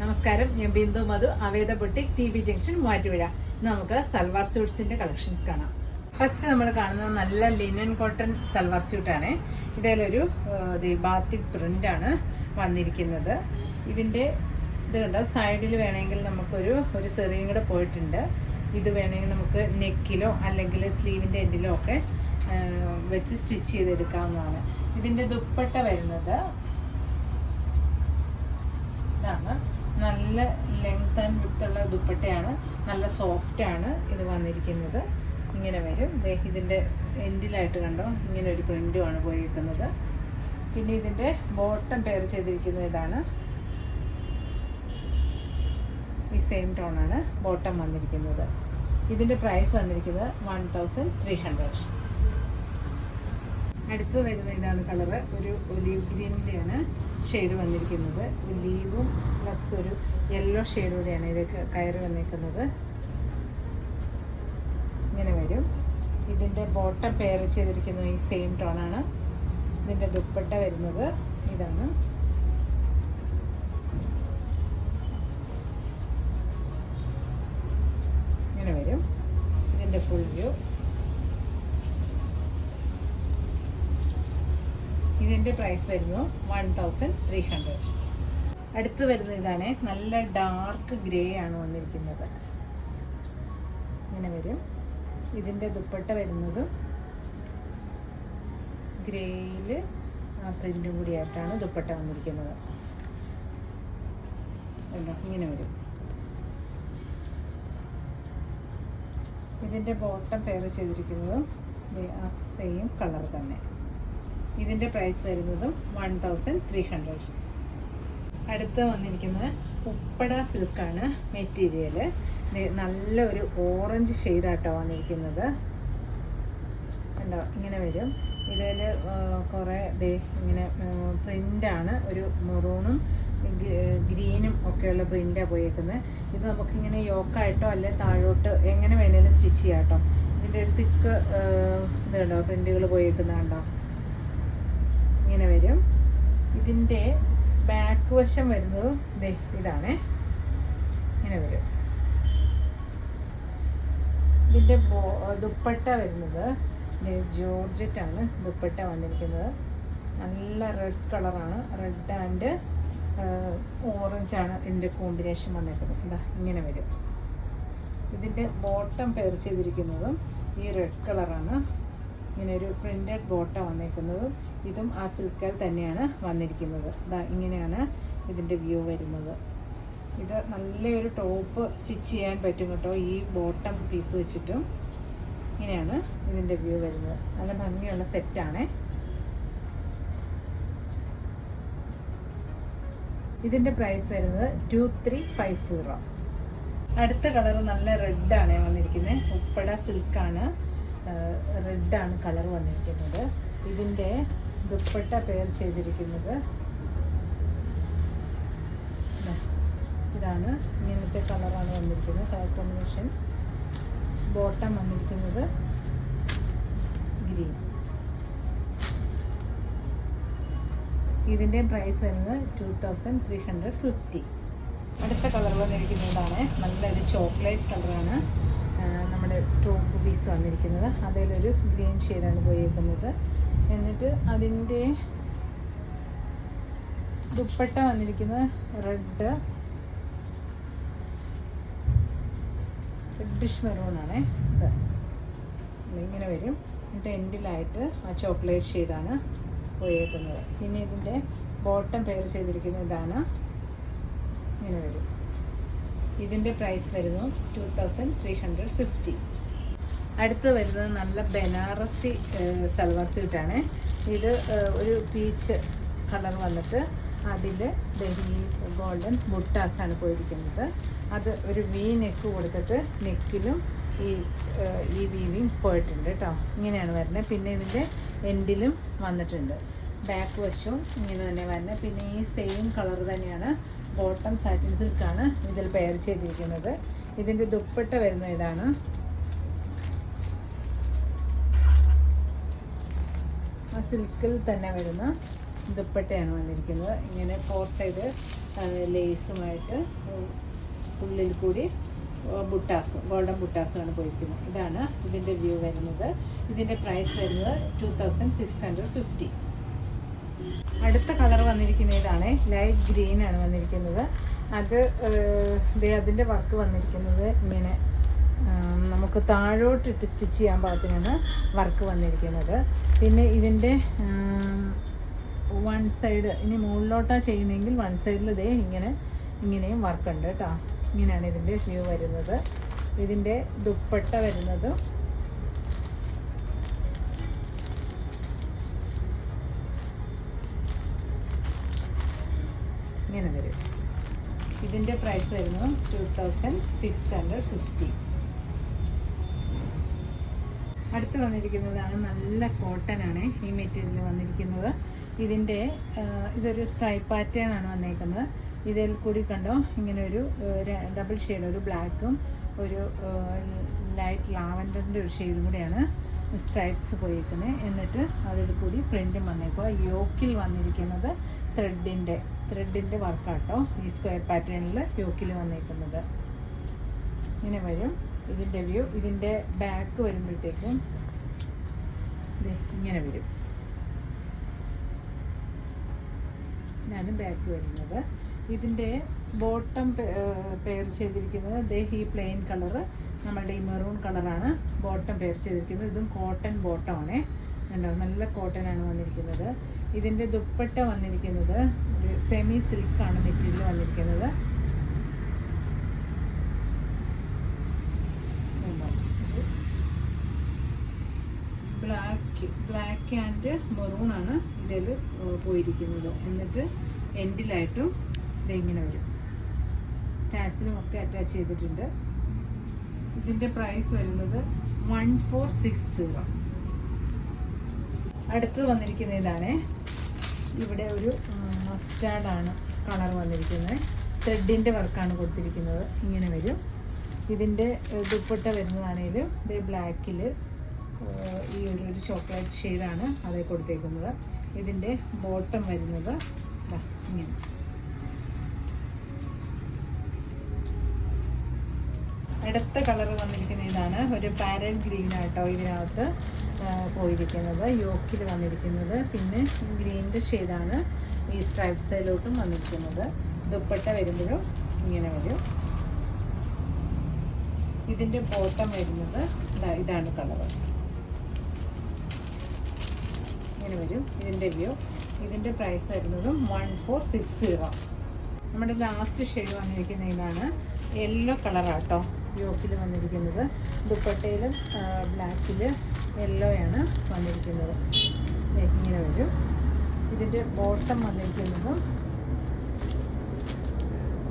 നമസ്കാരം, ഞാൻ ബിന്ദു മധു, അവേദ boutique, ടി.ബി junction, Muvattupuzha. നമുക്ക് സൽവാർ സ്യൂട്ട്സിന്റെ കളക്ഷൻസ് കാണാം. ഫസ്റ്റ് നമ്മൾ കാണുന്നത് നല്ല ലിനൻ കോട്ടൺ സൽവാർ സ്യൂട്ടാണ്. ഇതിലൊരു ബാത്തിക് പ്രിന്റ് ആണ് വന്നിരിക്കുന്നത്. ഇതിന്റെ ഇത് കണ്ടോ, സൈഡിൽ വേണമെങ്കിൽ നമുക്കൊരു സെറിയും കൂടെ പോയിട്ടുണ്ട്. ഇത് വേണമെങ്കിൽ നമുക്ക് നെക്കിലോ അല്ലെങ്കിൽ സ്ലീവിന്റെ എൻഡിലോ ഒക്കെ വെച്ച് സ്റ്റിച്ച് ചെയ്തെടുക്കാവുന്നതാണ്. ഇതിന്റെ ദുപ്പട്ട വരുന്നത് ഇതാണ്. നല്ല ലെങ്ത് ആൻഡ് വിത്തുള്ള ദുപ്പട്ടയാണ്. നല്ല സോഫ്റ്റ് ആണ് ഇത് വന്നിരിക്കുന്നത്. ഇങ്ങനെ വരും. ഇതിൻ്റെ എൻഡിലായിട്ട് കണ്ടോ, ഇങ്ങനെ ഒരു പ്രിന്റുമാണ് പോയിരിക്കുന്നത്. പിന്നെ ഇതിൻ്റെ ബോട്ടം പെയർ ചെയ്തിരിക്കുന്നത് ഇതാണ്. ഈ സെയിം ടോണാണ് ബോട്ടം വന്നിരിക്കുന്നത്. ഇതിൻ്റെ പ്രൈസ് വന്നിരിക്കുന്നത് 1300. അടുത്ത് വരുന്ന ഇതാണ് കളറ്. ഒരു ഒലീവ് ഗ്രീനിൻ്റെയാണ് ഷെയ്ഡ് വന്നിരിക്കുന്നത്. ഒലീവും പ്ലസ് ഒരു യെല്ലോ ഷെയ്ഡോടെയാണ് ഇതൊക്കെ കയറി വന്നിരിക്കുന്നത്. ഇങ്ങനെ വരും. ഇതിൻ്റെ ബോട്ടം പെയർ ചെയ്തിരിക്കുന്നത് ഈ സെയിം ടോണാണ്. ഇതിൻ്റെ ദുപ്പട്ട വരുന്നത് ഇതാണ്. ഇങ്ങനെ വരും. ഇതിൻ്റെ ഫുൾ വ്യൂ. ഇതിൻ്റെ പ്രൈസ് വരുന്നു 1300. അടുത്ത് വരുന്നത് ഇതാണ്. നല്ല ഡാർക്ക് ഗ്രേ ആണ് വന്നിരിക്കുന്നത്. ഇങ്ങനെ വരും. ഇതിൻ്റെ ദുപ്പട്ട വരുന്നതും ഗ്രേയിൽ പ്രിന്റും കൂടിയായിട്ടാണ് ദുപ്പട്ട വന്നിരിക്കുന്നത്. ഇങ്ങനെ വരും. ഇതിൻ്റെ ബോട്ടം പെയർ ചെയ്തിരിക്കുന്നതും ആ സെയിം കളർ തന്നെ. ഇതിൻ്റെ പ്രൈസ് വരുന്നതും 1300. അടുത്ത് വന്നിരിക്കുന്നത് ഉപ്പട സിൽക്കാണ് മെറ്റീരിയൽ. നല്ല ഒരു ഓറഞ്ച് ഷെയ്ഡാട്ടോ വന്നിരിക്കുന്നത്. കണ്ടോ, ഇങ്ങനെ വരും. ഇതിൽ കുറേ ഇങ്ങനെ പ്രിൻ്റാണ്. ഒരു മെറൂണും ഗ്രീനും ഒക്കെയുള്ള പ്രിൻ്റാണ് പോയേക്കുന്നത്. ഇത് നമുക്കിങ്ങനെ യോക്കായിട്ടോ അല്ലെ താഴോട്ട് എങ്ങനെ വേണേലും സ്റ്റിച്ച് ചെയ്യാം കേട്ടോ. ഇതിൻ്റെ ഒരു തിക്ക് ഇത് കണ്ടോ, പ്രിൻ്റുകൾ പോയേക്കുന്ന കണ്ടോ, ഇങ്ങനെ വരും. ഇതിൻ്റെ ബാക്ക് വശം വരുന്നത് ഇതാണ്. ഇങ്ങനെ വരും. ഇതിൻ്റെ ദുപ്പട്ട വരുന്നത് ജോർജറ്റാണ് ദുപ്പട്ട വന്നിരിക്കുന്നത്. നല്ല റെഡ് കളറാണ്. റെഡ് ആൻഡ് ഓറഞ്ചാണ് ഇതിൻ്റെ കോമ്പിനേഷൻ വന്നിരിക്കുന്നത്. എന്താ ഇങ്ങനെ വരും. ഇതിൻ്റെ ബോട്ടം പെയർ ചെയ്തിരിക്കുന്നതും ഈ റെഡ് കളറാണ്. ഇങ്ങനെ ഒരു പ്രിന്റഡ് ബോട്ടം വന്നിരിക്കുന്നതും ഇതും ആ സിൽക്കിൽ തന്നെയാണ് വന്നിരിക്കുന്നത്. ഇങ്ങനെയാണ് ഇതിൻ്റെ വ്യൂ വരുന്നത്. ഇത് നല്ലൊരു ടോപ്പ് സ്റ്റിച്ച് ചെയ്യാൻ പറ്റും കേട്ടോ, ഈ ബോട്ടം പീസ് വെച്ചിട്ടും. ഇങ്ങനെയാണ് ഇതിൻ്റെ വ്യൂ വരുന്നത്. നല്ല ഭംഗിയുള്ള സെറ്റാണ്. ഇതിൻ്റെ പ്രൈസ് വരുന്നത് 2350. അടുത്ത കളർ നല്ല റെഡാണ് വന്നിരിക്കുന്നത്. ഉപ്പട സിൽക്കാണ്. റെഡാണ് കളർ വന്നിരിക്കുന്നത്. ഇതിൻ്റെ ദുപ്പട്ട പെയർ ചെയ്തിരിക്കുന്നത് ഇതാണ്. ഇങ്ങനത്തെ കളറാണ് വന്നിരിക്കുന്നത്. Colour combination. ബോട്ടം വന്നിരിക്കുന്നത് ഗ്രീൻ. ഇതിൻ്റെ പ്രൈസ് വരുന്നത് 2350. അടുത്ത കളർ വന്നിരിക്കുന്നതാണ് നല്ലൊരു ചോക്ലേറ്റ് കളറാണ്. നമ്മുടെ ടോപ്പ് പീസ് വന്നിരിക്കുന്നത് അതിലൊരു ഗ്രീൻ ഷെയ്ഡാണ് പോയിരിക്കുന്നത്. എന്നിട്ട് അതിൻ്റെ ദുപ്പട്ട വന്നിരിക്കുന്നത് റെഡിഷ് മെറൂണാണ്. ഇത് ഇങ്ങനെ വരും. എന്നിട്ട് എൻഡിലായിട്ട് ആ ചോക്ലേറ്റ് ഷെയ്ഡാണ് പോയിരിക്കുന്നത്. പിന്നെ ഇതിൻ്റെ ബോട്ടം പെയർ ചെയ്തിരിക്കുന്നത് ഇതാണ്. ഇങ്ങനെ വരും. ഇതിൻ്റെ പ്രൈസ് വരുന്നു 2350. അടുത്ത് വരുന്നത് നല്ല ബനാറസി സൽവാർ സ്യൂട്ടാണ്. ഇത് ഒരു പീച്ച് കളർ വന്നിട്ട് അതിൽ ഈ ഗോൾഡൻ ബുട്ടാസാണ് പോയിരിക്കുന്നത്. അത് ഒരു വി നെക്ക് കൊടുത്തിട്ട് നെക്കിലും ഈ വീവിങ് പോയിട്ടുണ്ട് കേട്ടോ. ഇങ്ങനെയാണ് വരുന്നത്. പിന്നെ ഇതിൻ്റെ എൻഡിലും വന്നിട്ടുണ്ട്. ബാക്ക് വശവും ഇങ്ങനെ തന്നെ വരുന്നത്. പിന്നെ ഈ സെയിം കളർ തന്നെയാണ് ബോട്ടം സാറ്റിൻ സിൽക്കാണ് ഇതിൽ പെയർ ചെയ്തിരിക്കുന്നത്. ഇതിൻ്റെ ദുപ്പട്ട വരുന്ന ഇതാണ്. ആ സിൽക്കിൽ തന്നെ വരുന്ന ദുപ്പട്ടയാണ് വന്നിരിക്കുന്നത്. ഇങ്ങനെ 4 സൈഡ് ലേസുമായിട്ട് ഉള്ളിൽ കൂടി ബുട്ടാസും ഗോൾഡൻ ബുട്ടാസുമാണ് പോയിരിക്കുന്നത്. ഇതാണ് ഇതിൻ്റെ വ്യൂ വരുന്നത്. ഇതിൻ്റെ പ്രൈസ് വരുന്നത് 2650. അടുത്ത കളർ വന്നിരിക്കുന്ന ഇതാണ്, ലൈറ്റ് ഗ്രീൻ ആണ് വന്നിരിക്കുന്നത്. അത് അതിൻ്റെ വർക്ക് വന്നിരിക്കുന്നത് ഇങ്ങനെ നമുക്ക് താഴോട്ടിട്ട് സ്റ്റിച്ച് ചെയ്യാൻ പാകത്തിനാണ് വർക്ക് വന്നിരിക്കുന്നത്. പിന്നെ ഇതിൻ്റെ 1 സൈഡ് ഇനി മുകളിലോട്ടാണ് ചെയ്യുന്നതെങ്കിൽ 1 സൈഡിൽ ഇങ്ങനെയും വർക്കുണ്ട് കേട്ടോ. ഇങ്ങനെയാണ് ഇതിൻ്റെ വ്യൂ വരുന്നത്. ഇതിൻ്റെ ദുപ്പട്ട വരുന്നത് ഇങ്ങനെ വരും. ഇതിൻ്റെ പ്രൈസ് വരുന്നത് 2650. അടുത്ത് വന്നിരിക്കുന്നതാണ് നല്ല കോട്ടൺ ആണ് ഈ മെറ്റീരിയൽ വന്നിരിക്കുന്നത്. ഇതൊരു സ്ട്രൈപ്പ് പാറ്റേൺ ആണ് വന്നേക്കുന്നത്. ഇതിൽ കൂടി കണ്ടോ ഇങ്ങനെ ഒരു ഡബിൾ ഷെയ്ഡ്, ഒരു ബ്ലാക്കും ഒരു ലൈറ്റ് ലാവൻഡറിൻ്റെ ഒരു ഷെയ്ഡും കൂടിയാണ് സ്ട്രൈപ്സ് പോയിരിക്കുന്നത്. എന്നിട്ട് അതിൽ കൂടി പ്രിൻറ്റും വന്നേക്കുക. യോക്കിൽ വന്നിരിക്കുന്നത് ത്രെഡിൻ്റെ വർക്കാട്ടോ. ഈ സ്ക്വയർ പാറ്റേണിൽ യോക്കിൽ വന്നേക്കുന്നത് ഇങ്ങനെ വരും. ഇതിൻ്റെ വ്യൂ. ഇതിൻ്റെ ബാക്ക് വരുമ്പോഴത്തേക്കും ഇങ്ങനെ വരും. ഇതാണ് ബാക്ക് വരുന്നത്. ഇതിൻ്റെ ബോട്ടം പെയർ ചെയ്തിരിക്കുന്നത് ഈ പ്ലെയിൻ കളറ്, നമ്മളുടെ ഈ മെറൂൺ കളറാണ് ബോട്ടം പെയർ ചെയ്തിരിക്കുന്നത്. ഇതും കോട്ടൺ ബോട്ടമാണ്. നല്ല കോട്ടൺ ആണ് വന്നിരിക്കുന്നത്. ഇതിൻ്റെ ദുപ്പട്ട വന്നിരിക്കുന്നത് ഒരു സെമി സിൽക്കാണ് മെറ്റീരിയൽ വന്നിരിക്കുന്നത്. ബ്ലാക്ക് ആൻഡ് മെറൂൺ ആണ് ഇതിൽ പോയിരിക്കുന്നത്. എന്നിട്ട് എൻഡിലായിട്ടും ഇങ്ങനെ വരും. ടാസിലും ഒക്കെ അറ്റാച്ച് ചെയ്തിട്ടുണ്ട്. ഇതിൻ്റെ പ്രൈസ് വരുന്നത് 1460. അടുത്തത് വന്നിരിക്കുന്ന ഇതാണ്. ഇവിടെ ഒരു മസ്റ്റാർഡാണ് കളർ വന്നിരിക്കുന്നത്. ത്രെഡിൻ്റെ വർക്കാണ് കൊടുത്തിരിക്കുന്നത്. ഇങ്ങനെ വരും. ഇതിൻ്റെ ദുപ്പട്ട വരുന്നതാണേലും ഇത് ബ്ലാക്കിൽ ഈ ഒരു ചോക്ലേറ്റ് ഷെയ്ഡാണ് അതേ കൊടുത്തേക്കുന്നത്. ഇതിൻ്റെ ബോട്ടം വരുന്നത് ഇങ്ങനെ. അടുത്ത കളർ വന്നിരിക്കുന്ന ഇതാണ്. ഒരു പാരൽ ഗ്രീൻ ആട്ടോ ഇതിനകത്ത് പോയിരിക്കുന്നത്. യോക്കിൽ വന്നിരിക്കുന്നത്. പിന്നെ ഗ്രീനിൻ്റെ ഷെയ്ഡാണ് ഈ സ്ട്രൈപ്സിലോട്ടും വന്നിരിക്കുന്നത്. ദുപ്പട്ട വരുമ്പോഴും ഇങ്ങനെ വരും. ഇതിൻ്റെ ബോട്ടം വരുന്നത് ഇതാണ് കളർ. ഇങ്ങനെ വരും ഇതിൻ്റെ വ്യൂ. ഇതിൻ്റെ പ്രൈസ് വരുന്നതും 1460. നമ്മുടെ ലാസ്റ്റ് ഷെയ്ഡ് വന്നിരിക്കുന്ന ഇതാണ്. യെല്ലോ കളറാട്ടോ യോക്കിൽ വന്നിരിക്കുന്നത്. ദുപ്പട്ടയിലും ബ്ലാക്കിൽ യെല്ലോയാണ് വന്നിരിക്കുന്നത്. ഇങ്ങനെ വരും. ഇതിൻ്റെ ബോട്ടം വന്നിരിക്കുന്നതും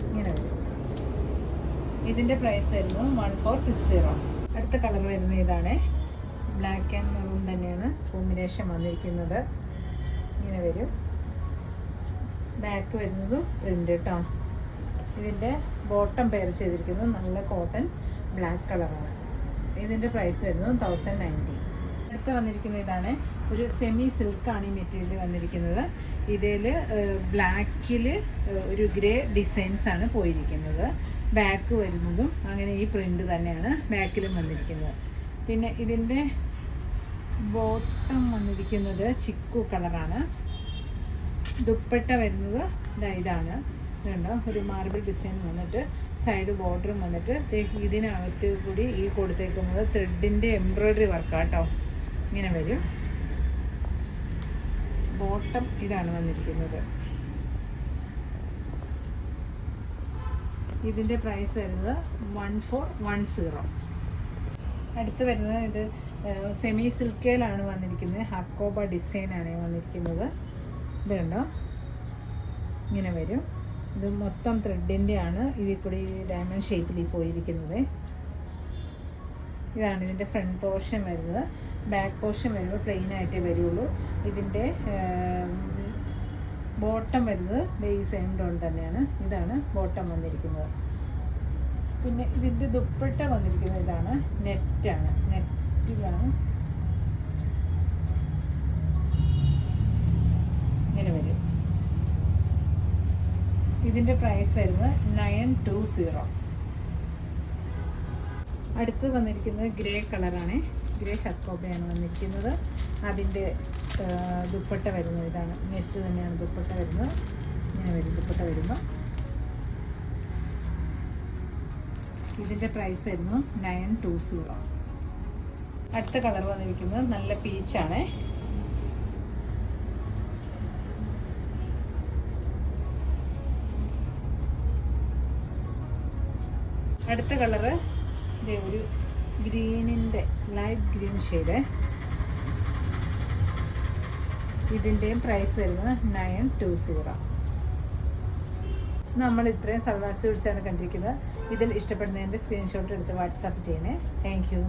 ഇങ്ങനെ വരും. ഇതിൻ്റെ പ്രൈസ് വരുന്നത് 1460. അടുത്ത കളർ വരുന്നത് ഇതാണ്. ബ്ലാക്ക് ആൻഡ് മെറൂൺ തന്നെയാണ് കോമ്പിനേഷൻ വന്നിരിക്കുന്നത്. ഇങ്ങനെ വരും. ബാക്ക് വരുന്നതും പ്രിൻ്റ് കേട്ടോ. ഇതിൻ്റെ ബോട്ടം പെയർ ചെയ്തിരിക്കുന്നത് നല്ല കോട്ടൺ ബ്ലാക്ക് കളറാണ്. ഇതിൻ്റെ പ്രൈസ് വരുന്നത് 1090. അടുത്ത് വന്നിരിക്കുന്ന ഇതാണ്. ഒരു സെമി സിൽക്കാണ് ഈ മെറ്റീരിയൽ വന്നിരിക്കുന്നത്. ഇതിൽ ബ്ലാക്കിൽ ഒരു ഗ്രേ ഡിസൈൻസ് ആണ് പോയിരിക്കുന്നത്. ബാക്ക് വരുന്നതും അങ്ങനെ ഈ പ്രിൻ്റ് തന്നെയാണ് ബാക്കിലും വന്നിരിക്കുന്നത്. പിന്നെ ഇതിൻ്റെ ബോട്ടം വന്നിരിക്കുന്നത് ചിക്കു കളറാണ്. ദുപ്പട്ട വരുന്നത് ഇതാണ്. ഇതുണ്ടോ ഒരു മാർബിൾ ഡിസൈൻ വന്നിട്ട് സൈഡ് ബോർഡറും വന്നിട്ട് ഇതിനകത്ത് കൂടി ഈ കൊടുത്തേക്കുന്നത് ത്രെഡിൻ്റെ എംബ്രോയ്ഡറി വർക്കാട്ടോ. ഇങ്ങനെ വരും. ബോട്ടം ഇതാണ് വന്നിരിക്കുന്നത്. ഇതിൻ്റെ പ്രൈസ് വരുന്നത് 1410. അടുത്ത് വരുന്നത് ഇത് സെമി സിൽക്കയിലാണ് വന്നിരിക്കുന്നത്. ഹക്കോബ ഡിസൈനാണ് വന്നിരിക്കുന്നത്. ഇത് കണ്ടോ ഇങ്ങനെ വരും. ഇത് മൊത്തം ത്രെഡിൻ്റെ ആണ്. ഇതിൽ കൂടി ഡയമണ്ട് ഷേപ്പിൽ പോയിരിക്കുന്നത്. ഇതാണ് ഇതിൻ്റെ ഫ്രണ്ട് പോർഷൻ വരുന്നത്. ബാക്ക് പോർഷൻ വരുമ്പോൾ പ്ലെയിൻ ആയിട്ടേ വരുള്ളൂ. ഇതിൻ്റെ ബോട്ടം വരുന്നത് ഈ സെയിം ടോൺ തന്നെയാണ്. ഇതാണ് ബോട്ടം വന്നിരിക്കുന്നത്. പിന്നെ ഇതിൻ്റെ ദുപ്പട്ട വന്നിരിക്കുന്നത് ഇതാണ്. നെറ്റാണ്. നെറ്റിലാണ് ഇങ്ങനെ വരും. ഇതിൻ്റെ പ്രൈസ് വരുന്നത് 920. അടുത്ത് വന്നിരിക്കുന്നത് ഗ്രേ കളറാണ്. ഗ്രേ ഹക്കോബയാണ് വന്നിരിക്കുന്നത്. അതിൻ്റെ ദുപ്പട്ട വരുന്നത് ഇതാണ്. നെറ്റ് തന്നെയാണ് ദുപ്പട്ട വരുന്നത്. ഇങ്ങനെ വരും ദുപ്പട്ട വരുമ്പോൾ. ഇതിൻ്റെ പ്രൈസ് വരുന്നു 920. അടുത്ത കളർ വന്നിരിക്കുന്നത് നല്ല പീച്ചാണ്. അടുത്ത കളറ് ഒരു ഗ്രീനിൻ്റെ ലൈറ്റ് ഗ്രീൻ ഷെയ്ഡ്. ഇതിൻ്റെയും പ്രൈസ് വരുന്നത് 920. നമ്മൾ ഇത്രയും സൽവാർ സ്യൂട്ട്സാണ് കണ്ടിരിക്കുന്നത്. ഇതിൽ ഇഷ്ടപ്പെടുന്നതിൻ്റെ സ്ക്രീൻഷോട്ട് എടുത്ത് വാട്സാപ്പ് ചെയ്യണേ. Thank you.